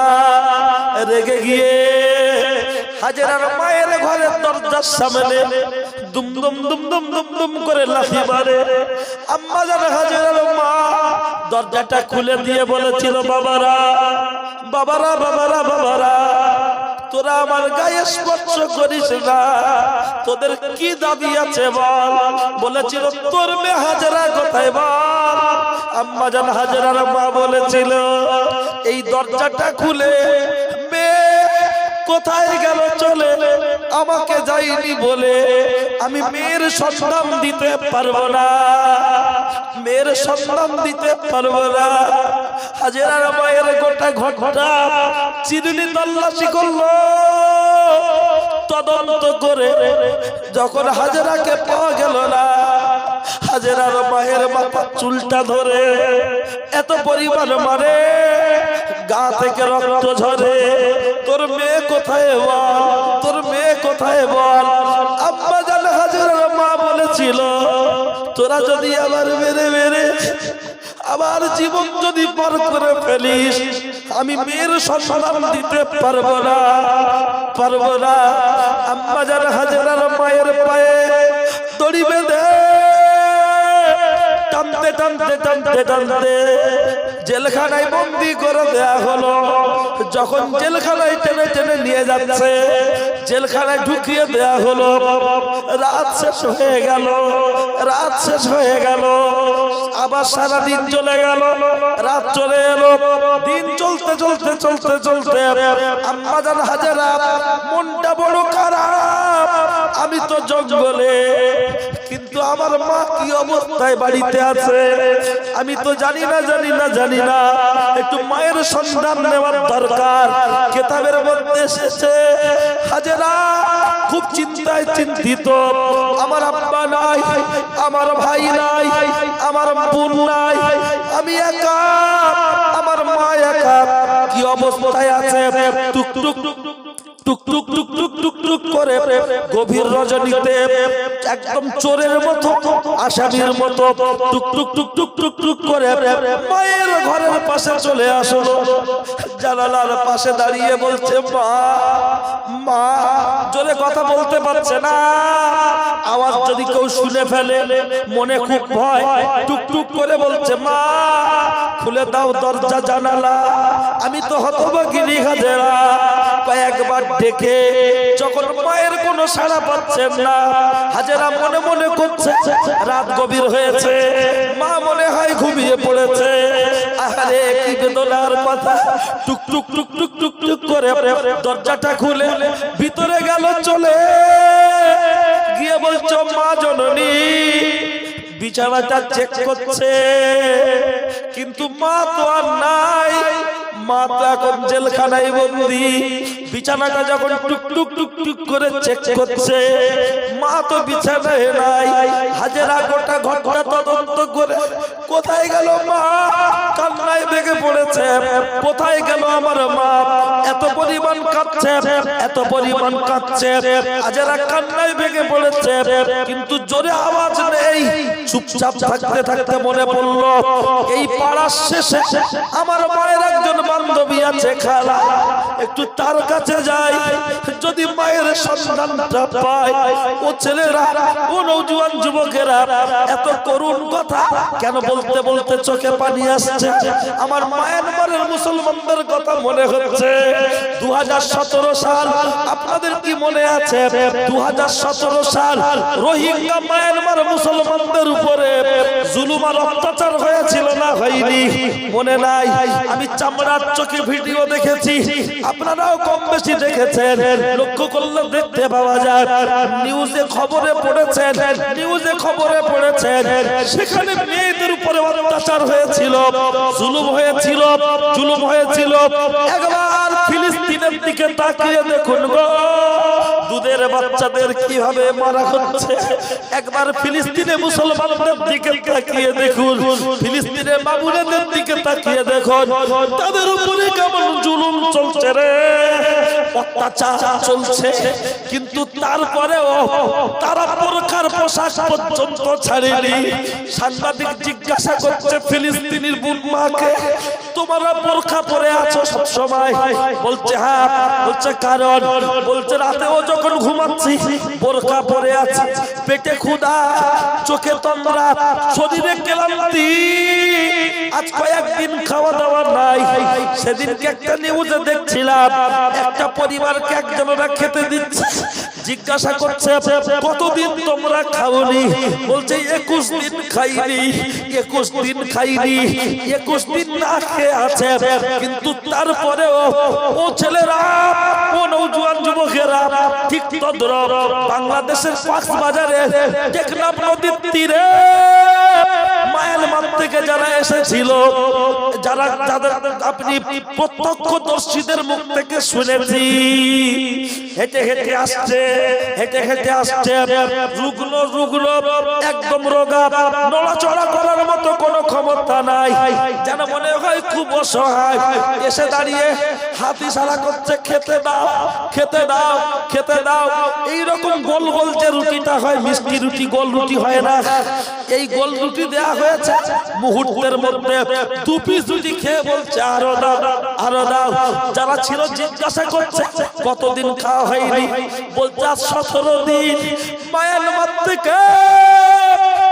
A: রেগে গিয়ে হাজেরার মায়ের ঘরের দরজার সামনে দুম দুম দুম দুম দুম দুম করে লাথি মারে। আম্মা জান হাজেরার মা দরজাটা খুলে দিয়ে বলেছিল বাবারা বাবারা বাবারা বাবারা তোরা আমার গায়ে স্পর্শ করিস না, তোদের কি দাবি আছে বল? বলেছিল তোর মেয়ে হাজেরা কোথায় বল? আম্মা জান হাজেরার মা বলেছিল এই দরজাটা খুলে মেয়ে কোথায় গেল চলে, আমাকে যাইনি বলে আমি মেয়ের সন্তান দিতে পারবো না, মেয়ের সন্তান দিতে পারবো না। হাজেরার মায়ের গোটা ঘটনা চিরুনি তল্লাশি করলো, তদন্ত করে যখন হাজেরাকে পাওয়া গেল না, হাজেরার মায়ের মাথা চুলটা ধরে এত পরিমাণ মারে গা থেকে রক্ত ঝরে। তোর মেয়ে কোথায় বল, তোর মেয়ে কোথায় বল? আব্বা জান হাজেরার মা বলেছিল তোরা যদি আবার মেরে মেরে আবার জীবন যদি পার করে ফেলিস আমি মেয়ের সন্তান দিতে পারবো না, পারবো না। আম্মা জান হাজেরার মায়ের পায়ে দড়ি বেঁধে টানতে টানতে টানতে টানতে জেলখানায় বন্দি করে দেয়া হলো। যখন জেলখানায় টেনে টেনে নিয়ে যাচ্ছে জেলখানায় ঢুকিয়ে দেয়া হলো। রাত শেষ হয়ে গেল, রাত শেষ হয়ে গেল, আবার সারা দিন চলে গেল, রাত চলে এলো। দিন চলতে চলতে চলতে চলতে আম্মা জান হাজেরা মনটা বড় খারাপ। আমি তো জঙ্গলে, কিন্তু আমার মা কি অবস্থায় বাড়িতে আছে আমি তো জানি না, জানি না, জানি না। একটু মায়ের সন্ধান নেওয়ার দরকার। কিতাবের মধ্যে এসেছে হাজেরা খুব চিন্তায় চিন্তিত। আমার আব্বা নাই, আমার ভাই নাই, আমার বোন নাই, আমি একা, আমার মা একা। কি অবস্থায় আছে? টুক টুক টুক টুক টুক টুক টুক টুক করে গভীর রজনীতে একদম চোরের মতো, আসামির মতো টুক টুক টুক টুক টুক টুক করে মায়ের ঘরের পাশে চলে আসলো। জানালার পাশে দাঁড়িয়ে বলছে মা, মা। জোরে কথা বলতে পারছে না, আওয়াজ যদি কেউ শুনে ফেলে মনে খুব ভয়। টুক টুক করে বলছে মা, খুলে দাও দরজা জানালা। আমি তো হতভাগিনী হাজেরা। কয়েকবার ডেকে যখন মায়ের কোনো সাড়া পাচ্ছেন না, হাজেরা মনে মনে করছে রাত গভীর হয়েছে, মা মনে হয় ঘুমিয়ে পড়েছে। আরে কি বেদনার কথা। টুক টুক টুক টুক টুক টুক করে দরজাটা খুলে ভিতরে গেল, চলে গিয়ে বলছো মা জননী। বিছানাটা চেক করছে, কিন্তু মা তো আর নাই, মা তো এখন জেলখানায় বন্দী। বিছানাটা যখন টুক টুক টুক টুক করে চেক করছে, মা তো বিছানায় নাই। হাজেরা গোটা ঘটনা তদন্ত করে কোথায় গেল মা? কান্নায় ভেঙে পড়েছে। কোথায় গেল আমার মা? এত পরিমাণ কাঁদছে, এত পরিমাণ কাঁদছে। হাজেরা কান্নায় ভেঙে পড়েছে, কিন্তু জোরে আওয়াজ নেই। চুপচাপ থাকতে থাকতে মনে পড়লো এই পাড়ার শেষে আমার মায়ের একজন বান্ধবী আছে খালা, একটু তার কাছে যাই, যদি মায়ের সন্ধানটা পাই। ও ছেলেরা, ও নওজোয়ান যুবকেরা এত করুণ কথা কেন বলতে বলতে চোখে পানি আসছে। আমার মায়ানমারের মুসলমানদের কথা মনে হচ্ছে। 2017 সাল, আপনাদের কি মনে আছে? 2017 সাল রোহিঙ্গা মায়ানমার মুসলমানদের উপরে জুলুম আর অত্যাচার হয়েছিল না হয়নি? মনে নাই? আমি চামড়ার চোখে ভিডিও দেখেছি, আপনারাও কম বেশি দেখেছেন। লক্ষ্য করলে দেখতে পাওয়া যায়, নিউজে খবরে পড়েছেন, নিউজে খবরে পড়েছেন। সেখানে মেয়েদের উপরে অত্যাচার হয়েছিল, জুলুম হয়েছিল, জুলুম হয়েছিল। একবার ফিলিস্তিনের দিকে তাকিয়ে দেখুন গো, দুধের বাচ্চাদের কিভাবে মারা হচ্ছে। একবার ফিলিস্তিনে মুসলমানদের দিকে তাকিয়ে দেখুন, ফিলিস্তিনের বাবুরাদের দিকে তাকিয়ে দেখুন, তাদের উপরে কেমন জুলুম চলছে রে, অত্যাচার চলছে। কিন্তু তারপরেও তারা বোরখার পোশাক পর্যন্ত ছাড়েনি। সাংবাদিক জিজ্ঞাসা করছে ফিলিস্তিনির বোন মাকে, তোমরা বোরখা পরে আছো সব সময়? বলছে হ্যাঁ। বলছে কারণ? বলছে রাতেও যখন ঘুমাচ্ছি বোরখা পরে আছি, পেটে ক্ষুধা, চোখে তন্দ্রা, শরীরে ক্লান্তি, আজ কয়েকদিন খাওয়া দাওয়া নাই। সেদিনকে একটা নিউজে দেখছিলাম, একটা পরিবারকে একজনেরা খেতে দিচ্ছে। জিজ্ঞাসা করছে কতদিন তোমরা খাওনি? বলছে 21 দিন খাইনি, 21 দিন খাইনি, 21 দিন না খেয়ে আছে। কিন্তু তারপরেও ও ছেলেরা, ও নওজোয়ান যুবকেরা ঠিক তদ্রুপ বাংলাদেশের কক্সবাজারে টেকনাফ নদীর তীরে মায়ানমার থেকে যারা এসেছিল, যারা যাদের আপনি প্রত্যক্ষদর্শীদের মুখ থেকে শুনেছি, হেঁটে হেঁটে আসছে, হেঁটে হেঁটে আসছে, রুগ্ন রুগ্ন, একদম রোগা, নড়াচড়া করার মতো কোনো ক্ষমতা নাই, যেন মনে হয় খুব অসহায়। এসে দাঁড়িয়ে হাত ইশারা করছে, খেতে দাও, খেতে দাও, খেতে দাও। এইরকম গোল গোল যে রুটিটা হয়, মিষ্টি রুটি, গোল রুটি হয় না, এই গোল রুটি দেয়া হয়েছে। মুহূর্তের মধ্যে 2 পিস রুটি খেয়ে বলছে আরো দাও, আরো দাও। যারা ছিল জিজ্ঞাসা করছে কতদিন খাওয়া হয়নি? বলছে 17 দিন। মায়ানমার থেকে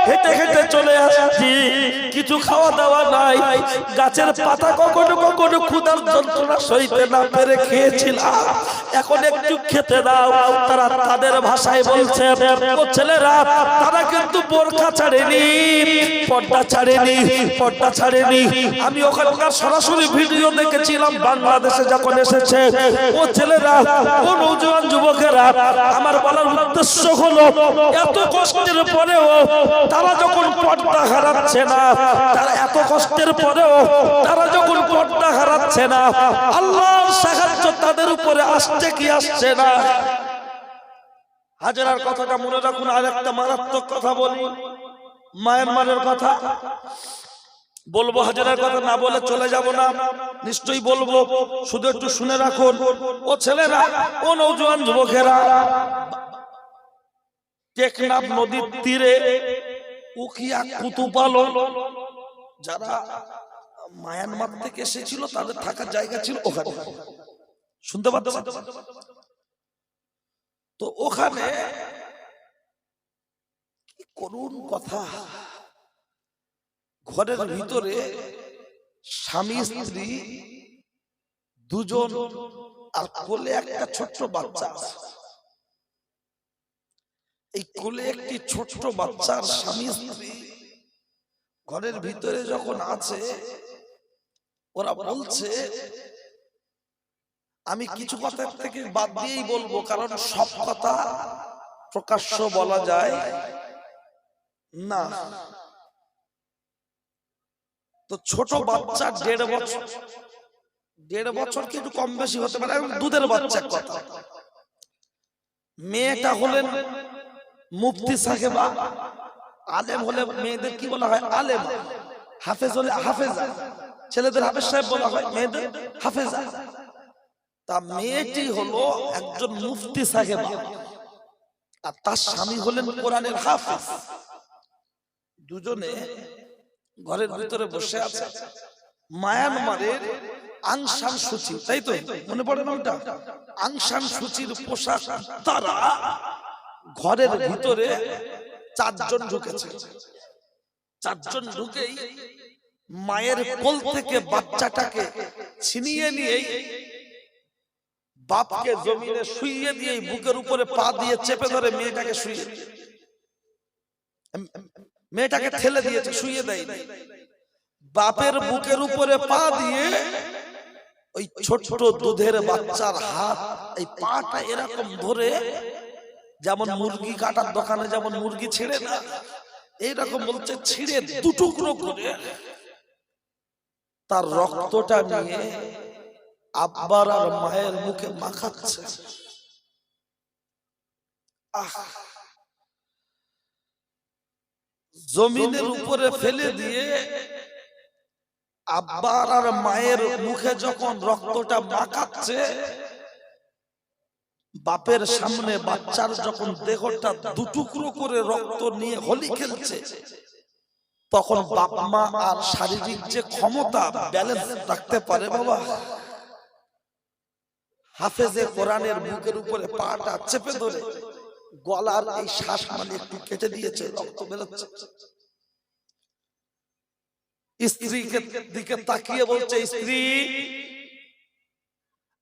A: হেঁটে হেঁটে চলে আসছি, কিছু খাওয়া দাওয়া নাই, গাছের পাতা কখনো কখনো ক্ষুধার যন্ত্রণা সইতে না পেরে খেয়েছিলাম, এখন একটু খেতে দাও। তারা তাদের ভাষায় বলছে, ও ছেলেরা, তারা কিন্তু বোরকা ছাড়েনি, পর্দা ছাড়েনি, পর্দা ছাড়েনি। আমি ওখানকার সরাসরি ভিডিও দেখেছিলাম বাংলাদেশে যখন এসেছে। ও ছেলেরা, ও নওজোয়ান যুবকেরা, আমার বলার উদ্দেশ্য হলো, এত কষ্টের পরেও তারা যখন পর্দা হারাচ্ছে না, তারা এত কষ্টের পরেও তারা যখন পর্দা হারাচ্ছে না, আল্লাহর সাহায্য তাদের উপরে আসছে কি আসছে না? হাজেরার কথাটা মনে রাখুন। আর একটা মারাত্মক কথা বলি, মায়ানমারের কথা বলবো। হাজেরার কথা না বলে চলে যাব না, নিশ্চয়ই বলবো, শুধু একটু শুনে রাখুন। ও ছেলেরা, ও নওজোয়ান যুবকেরা, টেকনাফ নদীর তীরে উখিয়া কুতুপালন, যারা মায়ানমার থেকে এসেছিল তাদের থাকার জায়গা ছিল ওখানে, শুনতে পাচ্ছেন তো? ওখানে কি করুণ কথা, ঘরের ভিতরে স্বামী স্ত্রী দুজন, আর কোলে একটা ছোট্ট বাচ্চা আছে। এই কোলে একটি ছোট্ট বাচ্চার স্বামী স্ত্রী ঘরের ভিতরে যখন আছে, ওরা বলছে, আমি কিছু কথা থেকে বাদ দিয়েই বলবো, কারণ সব কথা প্রকাশ্য বলা যায় না। তো ছোট বাচ্চা 1.5 বছর, 1.5 বছর কি একটু কম বেশি হতে পারে, দুধের বাচ্চা কথা। মেয়েটা হলেন মুফতি সাহেবা, আলেম হলে মেয়েদের কি বলা হয়? আলেম। হাফেজ হলে হাফেজা, ছেলেদের হাফেজ সাহেব বলা হয়, মেয়েদের হাফেজা। তা মেয়েটি হলো একজন মুফতি সাহেবা, আর তার স্বামী হলেন কোরআনের হাফেজ। দুজনে ঘরের ভিতরে বসে আছে। মায়ানমারের আং সান সুচি, তাই তো মনে পড়ে নামটা? আং সান সুচির পোশাক, তারা ঘরের ভিতরে 4 জন ঢুকেছে। 4 জন ঢুকেই মায়ের কোল থেকে বাচ্চাটাকে ছিনিয়ে নিয়ে বাপকে জমিনে শুইয়ে দিয়ে বুকের উপরে পা দিয়ে চেপে ধরে মেয়েটাকে শুইয়ে, মেয়েটাকে ঠেলে দিয়েছে, শুইয়ে দেয়। বাপের বুকের উপরে পা দিয়ে ওই ছোট দুধের বাচ্চার হাত, এই পাটা এরকম ধরে, যেমন মুরগি কাটার দোকানে যেমন মুরগি ছিঁড়ে না, এইরকম বলছে ছিঁড়ে 2 টুকরো করে তার রক্তটা নিয়ে আব্বার আর মায়ের মুখে মাখাচ্ছে। জমিনের উপরে ফেলে দিয়ে আব্বার আর মায়ের মুখে যখন রক্তটা মাখাচ্ছে, বাপের সামনে বাচ্চার যখন দেহটা 2 টুকরো করে রক্ত নিয়ে হোলি খেলছে, তখন বাপ মা আর শারীরিক যে ক্ষমতা ব্যালেন্স রাখতে পারে বাবা? হাফেজে কোরআনের বুকের উপরে পাটা চেপে ধরে গলার এই শ্বাস মানে একটু কেটে দিয়েছে, রক্ত বেরোচ্ছে। স্ত্রীকে দিকে তাকিয়ে বলছে, স্ত্রী,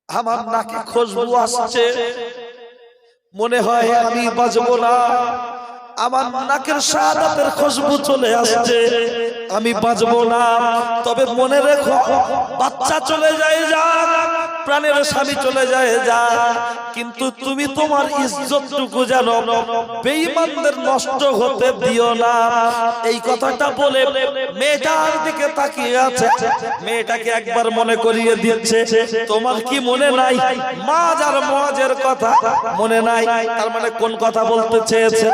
A: আমার নাকে খুশবু আসছে, মনে হয় আমি বাঁচবো না, আমার নাকের শাহাদাতের খুশবু চলে আসছে, আমি বাঁচবো না। তবে মনে রেখো, বাচ্চা চলে যায় যাক, প্রাণের স্বামী চলে যায় যাক, কিন্তু তুমি তোমার ইজ্জতটুকু জানো, বেঈমানদের নষ্ট হতে দিও না। এই কথাটা বলে মেয়েটার দিকে তাকিয়ে আছে, মেয়েটাকে একবার মনে করিয়ে দিচ্ছে, তোমার কি মনে নাই মাজ আর মজের কথা মনে নাই? তার মানে কোন কথা বলতে চেয়েছে?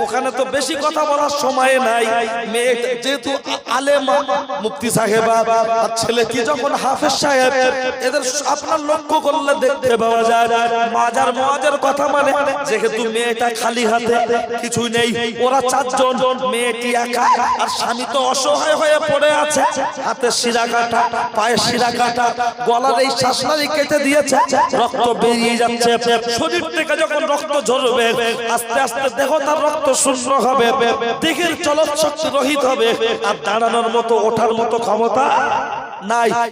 A: ওখানে তো বেশি কথা বলার সময় নাই। মেয়ে যেহেতু আলেমা মুফতি সাহেবা আর ছেলেটি যখন হাফেজ সাহেব, এদের আপনার লক্ষ্য করলে দেখতে পাওয়া যায় মাজার মুয়াজের কথা মানে যেহেতু মেয়েটা খালি হাতে কিছুই নেই, ওরা চারজন, মেয়েটি একা আর স্বামী তো অসহায় হয়ে পড়ে আছে, হাতে শিরা কাটা, পায়ে শিরা কাটা, গলার এই শ্বাসনালী কেটে দিয়েছে, রক্ত বেরিয়ে যাচ্ছে, শরীর থেকে যখন রক্ত ঝরবে আস্তে আস্তে দেহ তার রক্ত শূন্য হবে, দেহের চলন শক্তি রহিত হবে, আর দাঁড়ানোর মতো ওঠার মতো ক্ষমতা নাই।